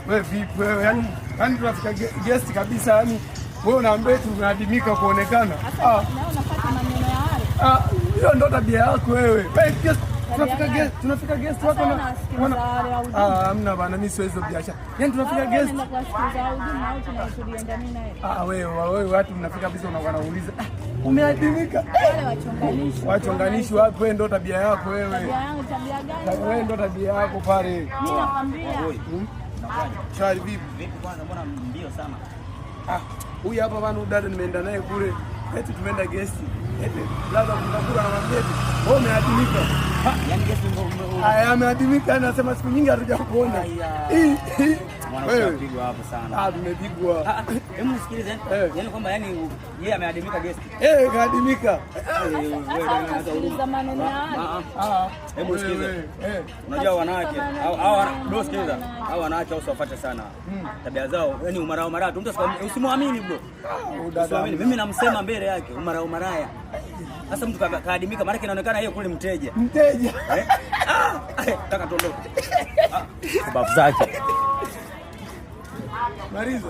Wewe vipi wewe? Yaani tunafika guest kabisa, yaani wewe unaambia tunaadimika kuonekana. Naona napata maneno ya wale. Hiyo ndo tabia yako wewe. Tunafika guest wako na hamna bana, mimi sio hizo biashara. Yaani tunafika guest. Wewe watu mnafika kabisa unauliza umeadimika. Wachonganishi wapi? Wewe ndo tabia yako wewe. Tabia yangu tabia gani? Wewe ndo tabia yako pale. Mimi nakwambia. Shari vipi? Vipi kwanza, mbona mbio sana? Huyu hapa bana, dada nimeenda naye kule. Eti tumeenda guest. Eti labda tunakula na mambo yetu. Wewe umeadimika. Yaani guest ameadimika, anasema siku nyingi hatujakuona. Wewe pigwa hapo sana. Tumepigwa. Hebu nisikilize. Yaani kwamba yeye ameadimika guest. Kaadimika. Sikiliza maneno haya. Hebu nisikilize. Unajua wanawake bro, sikiliza. Hao wanawake usiwafuate sana. Tabia zao, yaani umara tu. Mtu usimwamini bro. Usiamini. Mimi namsema mbele yake umaraya. Sasa mtu kaadimika, maana inaonekana yeye kule mteja. Nataka tuondoke. Sababu zake. Mariza.